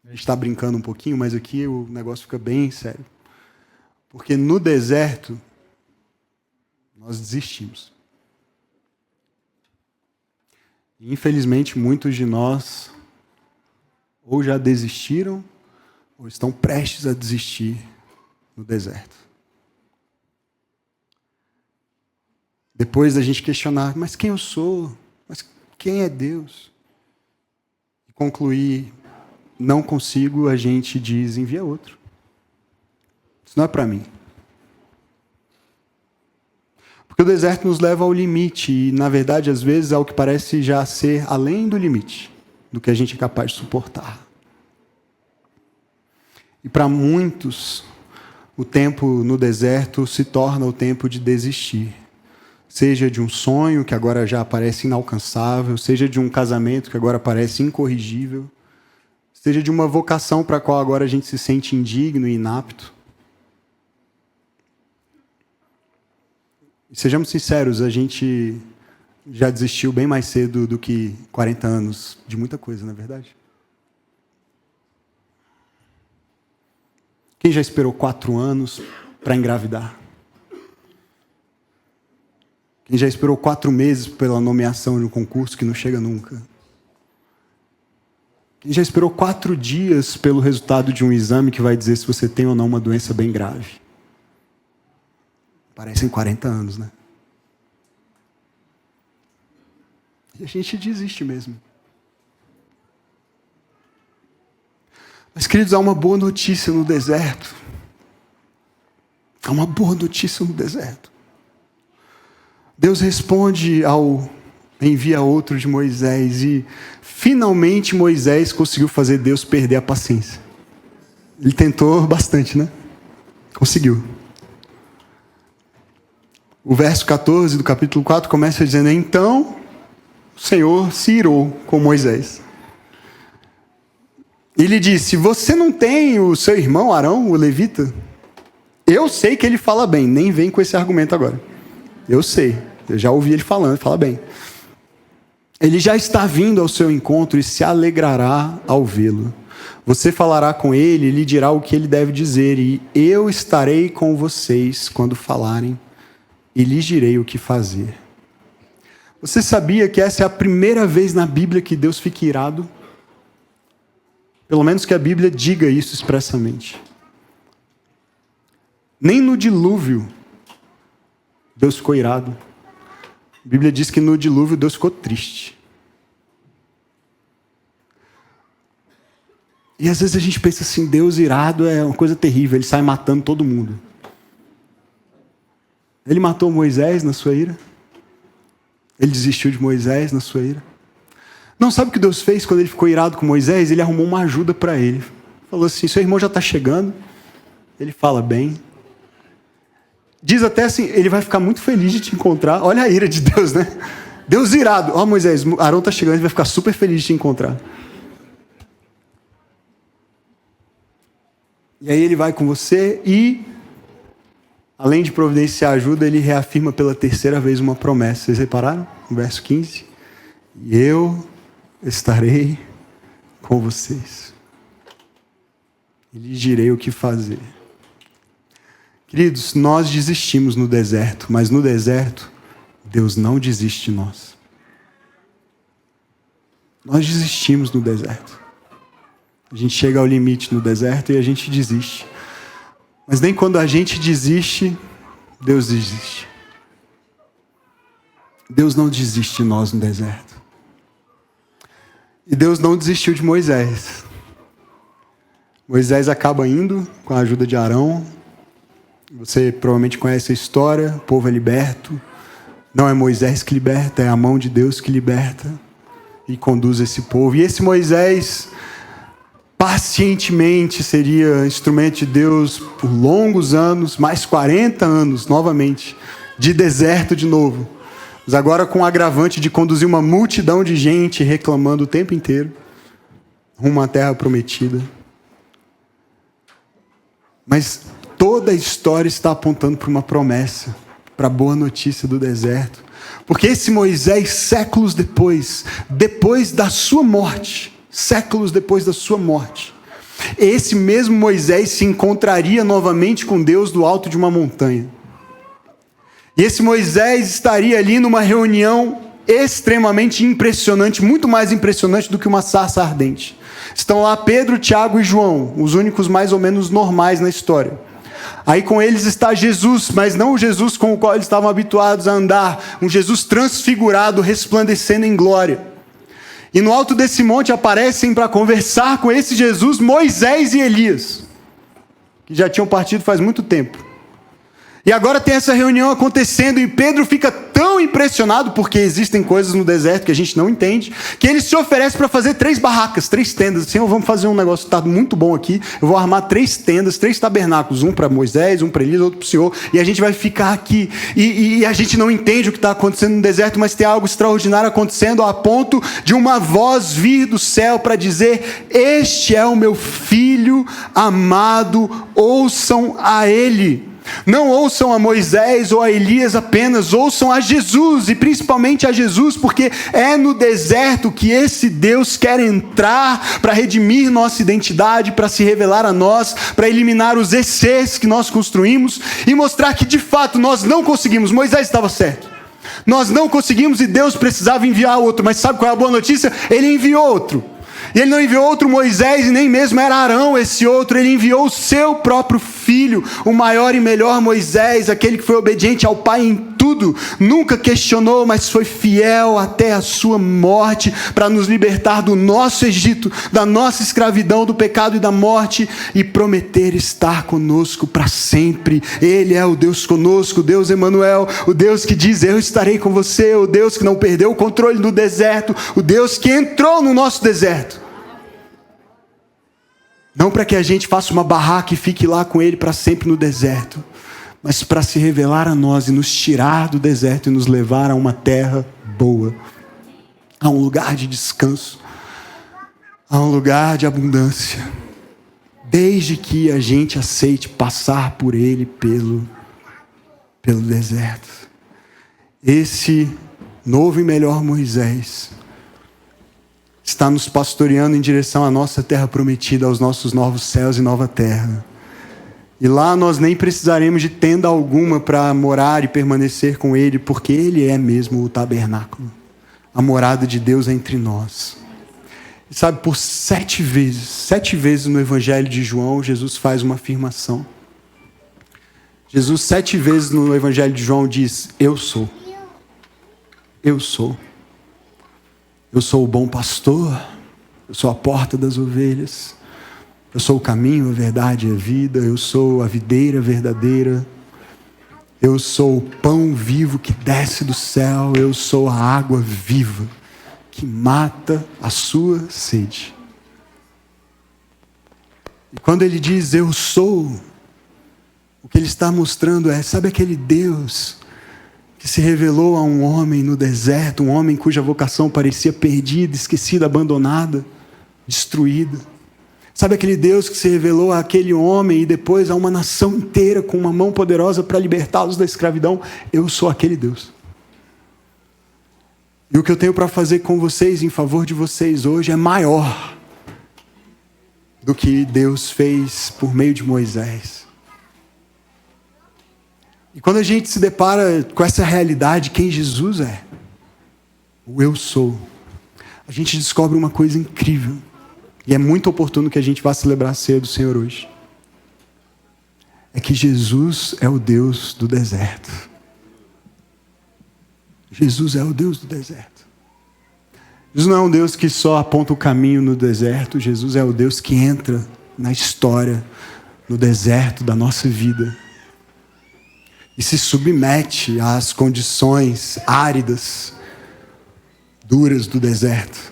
[SPEAKER 1] A gente está brincando um pouquinho, mas aqui o negócio fica bem sério. Porque no deserto, nós desistimos. E, infelizmente, muitos de nós ou já desistiram ou estão prestes a desistir no deserto. Depois da gente questionar, mas quem eu sou? Mas quem é Deus? E concluir, não consigo, a gente diz, envia outro. Isso não é para mim. Porque o deserto nos leva ao limite e, na verdade, às vezes, é o que parece já ser além do limite do que a gente é capaz de suportar. E para muitos, o tempo no deserto se torna o tempo de desistir. Seja de um sonho que agora já parece inalcançável, seja de um casamento que agora parece incorrigível, seja de uma vocação para a qual agora a gente se sente indigno e inapto. E sejamos sinceros, a gente já desistiu bem mais cedo do que 40 anos de muita coisa, não é verdade? Quem já esperou 4 anos para engravidar? Quem já esperou 4 meses pela nomeação de um concurso que não chega nunca? Quem já esperou 4 dias pelo resultado de um exame que vai dizer se você tem ou não uma doença bem grave? Parecem 40 anos, né? E a gente desiste mesmo. Mas, queridos, há uma boa notícia no deserto. Há uma boa notícia no deserto. Deus responde ao envia outro de Moisés e finalmente Moisés conseguiu fazer Deus perder a paciência. Ele tentou bastante, né? Conseguiu. O verso 14 do capítulo 4 começa dizendo: então o Senhor se irou com Moisés. Ele disse: você não tem o seu irmão Arão, o levita? Eu sei que ele fala bem, nem vem com esse argumento agora. Eu sei, eu já ouvi ele falando, fala bem. Ele já está vindo ao seu encontro e se alegrará ao vê-lo. Você falará com ele e lhe dirá o que ele deve dizer, e eu estarei com vocês quando falarem e lhes direi o que fazer. Você sabia que essa é a primeira vez na Bíblia que Deus fica irado? Pelo menos que a Bíblia diga isso expressamente. Nem no dilúvio Deus ficou irado. A Bíblia diz que no dilúvio Deus ficou triste. E às vezes a gente pensa assim, Deus irado é uma coisa terrível, ele sai matando todo mundo. Ele matou Moisés na sua ira? Ele desistiu de Moisés na sua ira? Não, sabe o que Deus fez quando ele ficou irado com Moisés? Ele arrumou uma ajuda para ele. Falou assim, seu irmão já está chegando. Ele fala bem. Diz até assim, ele vai ficar muito feliz de te encontrar. Olha a ira de Deus, né? Deus irado. Ó, Moisés, Arão está chegando, ele vai ficar super feliz de te encontrar. E aí ele vai com você e, além de providenciar ajuda, ele reafirma pela terceira vez uma promessa. Vocês repararam? No verso 15. E eu estarei com vocês. E lhes direi o que fazer. Queridos, nós desistimos no deserto, mas no deserto, Deus não desiste de nós. Nós desistimos no deserto. A gente chega ao limite no deserto e a gente desiste. Mas nem quando a gente desiste, Deus desiste. Deus não desiste de nós no deserto. E Deus não desistiu de Moisés. Moisés acaba indo com a ajuda de Arão. Você provavelmente conhece a história. O povo é liberto. Não é Moisés que liberta, é a mão de Deus que liberta e conduz esse povo. E esse Moisés pacientemente seria instrumento de Deus por longos anos, mais 40 anos, novamente, de deserto de novo. Mas agora com o agravante de conduzir uma multidão de gente reclamando o tempo inteiro, rumo à terra prometida. Mas toda a história está apontando para uma promessa, para a boa notícia do deserto. Porque esse Moisés, séculos depois da sua morte, esse mesmo Moisés se encontraria novamente com Deus do alto de uma montanha. E esse Moisés estaria ali numa reunião extremamente impressionante, muito mais impressionante do que uma sarça ardente. Estão lá Pedro, Tiago e João, os únicos mais ou menos normais na história. Aí com eles está Jesus, mas não o Jesus com o qual eles estavam habituados a andar, um Jesus transfigurado, resplandecendo em glória. E no alto desse monte aparecem para conversar com esse Jesus, Moisés e Elias, que já tinham partido faz muito tempo. E agora tem essa reunião acontecendo e Pedro fica tão impressionado, porque existem coisas no deserto que a gente não entende, que ele se oferece para fazer 3 barracas, 3 tendas. Senhor, vamos fazer um negócio, está muito bom aqui, eu vou armar 3 tendas, 3 tabernáculos, um para Moisés, um para Elias, outro para o Senhor, e a gente vai ficar aqui, e a gente não entende o que está acontecendo no deserto, mas tem algo extraordinário acontecendo, a ponto de uma voz vir do céu para dizer: este é o meu filho amado, ouçam a ele. Não ouçam a Moisés ou a Elias apenas, ouçam a Jesus, e principalmente a Jesus, porque é no deserto que esse Deus quer entrar para redimir nossa identidade, para se revelar a nós, para eliminar os excessos que nós construímos e mostrar que de fato nós não conseguimos. Moisés estava certo, nós não conseguimos e Deus precisava enviar outro, mas sabe qual é a boa notícia? Ele enviou outro. E ele não enviou outro Moisés, e nem mesmo era Arão esse outro, ele enviou o seu próprio filho, o maior e melhor Moisés, aquele que foi obediente ao Pai em tudo, nunca questionou, mas foi fiel até a sua morte, para nos libertar do nosso Egito, da nossa escravidão, do pecado e da morte, e prometer estar conosco para sempre. Ele é o Deus conosco, o Deus Emanuel, o Deus que diz: eu estarei com você, o Deus que não perdeu o controle do deserto, o Deus que entrou no nosso deserto. Não para que a gente faça uma barraca e fique lá com ele para sempre no deserto, mas para se revelar a nós e nos tirar do deserto e nos levar a uma terra boa, a um lugar de descanso, a um lugar de abundância, desde que a gente aceite passar por ele pelo deserto. Esse novo e melhor Moisés está nos pastoreando em direção à nossa terra prometida, aos nossos novos céus e nova terra. E lá nós nem precisaremos de tenda alguma para morar e permanecer com ele, porque ele é mesmo o tabernáculo, a morada de Deus entre nós. E sabe, por 7 vezes no Evangelho de João, Jesus faz uma afirmação. Jesus 7 vezes no Evangelho de João diz: eu sou. Eu sou. Eu sou o bom pastor, eu sou a porta das ovelhas, eu sou o caminho, a verdade e a vida, eu sou a videira verdadeira, eu sou o pão vivo que desce do céu, eu sou a água viva que mata a sua sede. E quando ele diz eu sou, O que ele está mostrando é, sabe aquele Deus que se revelou a um homem no deserto, um homem cuja vocação parecia perdida, esquecida, abandonada, destruída. Sabe aquele Deus que se revelou àquele homem e depois a uma nação inteira com uma mão poderosa para libertá-los da escravidão? Eu sou aquele Deus. E o que eu tenho para fazer com vocês, em favor de vocês hoje, é maior do que Deus fez por meio de Moisés. E quando a gente se depara com essa realidade, quem Jesus é, o eu sou, a gente descobre uma coisa incrível. E é muito oportuno que a gente vá celebrar a ceia do Senhor hoje. É que Jesus é o Deus do deserto. Jesus é o Deus do deserto. Jesus não é um Deus que só aponta o caminho no deserto. Jesus é o Deus que entra na história, no deserto da nossa vida. E se submete às condições áridas, duras do deserto.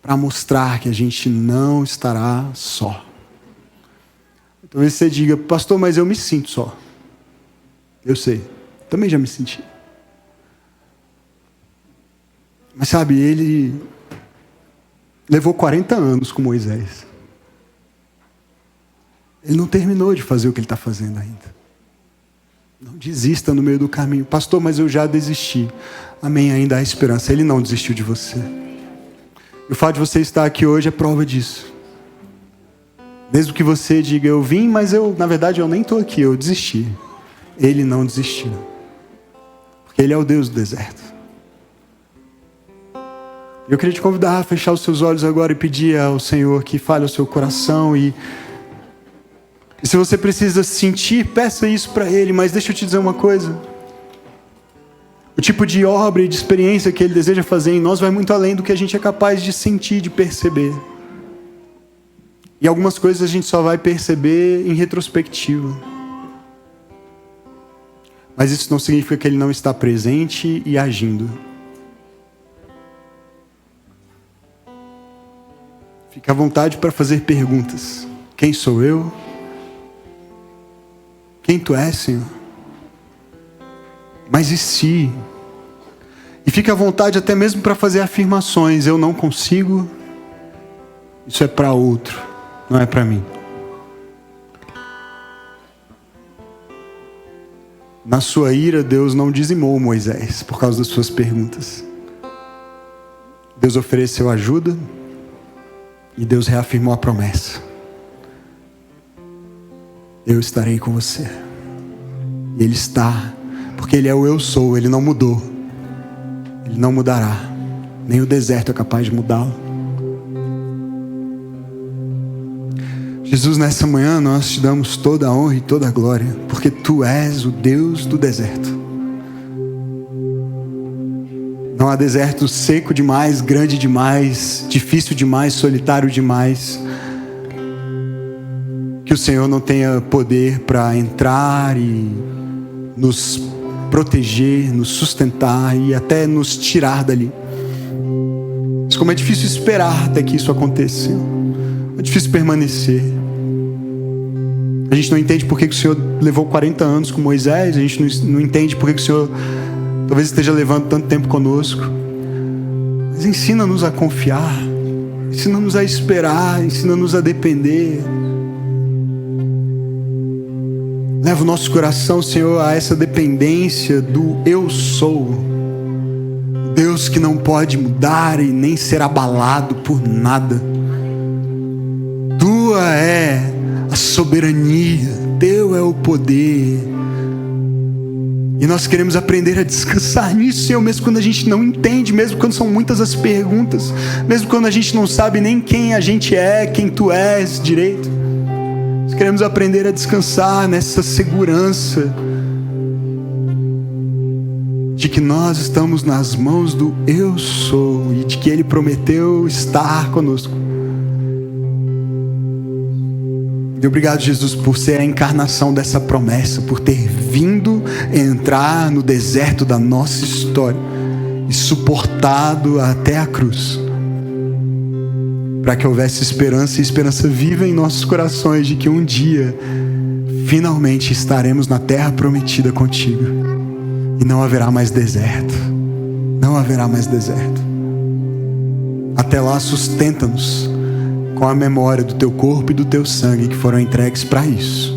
[SPEAKER 1] Para mostrar que a gente não estará só. Talvez você diga, pastor, mas eu me sinto só. Eu sei, também já me senti. Mas sabe, ele levou 40 anos com Moisés. Ele não terminou de fazer o que ele está fazendo ainda. Não desista no meio do caminho. Pastor, mas eu já desisti. Amém, ainda há esperança. Ele não desistiu de você. E o fato de você estar aqui hoje é prova disso. Mesmo que você diga, eu vim, mas na verdade eu nem estou aqui, eu desisti. Ele não desistiu. Porque Ele é o Deus do deserto. Eu queria te convidar a fechar os seus olhos agora e pedir ao Senhor que fale ao seu coração. E se você precisa sentir, peça isso para Ele. Mas deixa eu te dizer uma coisa. O tipo de obra e de experiência que Ele deseja fazer em nós vai muito além do que a gente é capaz de sentir, de perceber. E algumas coisas a gente só vai perceber em retrospectiva. Mas isso não significa que Ele não está presente e agindo. Fique à vontade para fazer perguntas. Quem sou eu? Quem Tu és, Senhor? Mas e se? E fique à vontade até mesmo para fazer afirmações. Eu não consigo. Isso é para outro, não é para mim. Na sua ira, Deus não dizimou Moisés por causa das suas perguntas. Deus ofereceu ajuda e Deus reafirmou a promessa. Eu estarei com você. E Ele está. Porque Ele é o eu sou, Ele não mudou. Ele não mudará. Nem o deserto é capaz de mudá-lo. Jesus, nessa manhã nós te damos toda a honra e toda a glória. Porque Tu és o Deus do deserto. Não há deserto seco demais, grande demais, difícil demais, solitário demais, que o Senhor não tenha poder para entrar e nos proteger, nos sustentar e até nos tirar dali. Mas como é difícil esperar até que isso aconteça. É difícil permanecer. A gente não entende por que o Senhor levou 40 anos com Moisés. A gente não entende por que o Senhor talvez esteja levando tanto tempo conosco. Mas ensina-nos a confiar. Ensina-nos a esperar. Ensina-nos a depender. Leva o nosso coração, Senhor, a essa dependência do eu sou. Deus que não pode mudar e nem ser abalado por nada. Tua é a soberania, Teu é o poder. E nós queremos aprender a descansar nisso, Senhor, mesmo quando a gente não entende, mesmo quando são muitas as perguntas, mesmo quando a gente não sabe nem quem a gente é, quem Tu és direito. Nós queremos aprender a descansar nessa segurança de que nós estamos nas mãos do Eu Sou e de que Ele prometeu estar conosco. E obrigado, Jesus, por ser a encarnação dessa promessa, por ter vindo entrar no deserto da nossa história e suportado até a cruz, para que houvesse esperança e esperança viva em nossos corações de que um dia finalmente estaremos na terra prometida contigo. E não haverá mais deserto. Não haverá mais deserto. Até lá, sustenta-nos com a memória do teu corpo e do teu sangue que foram entregues para isso.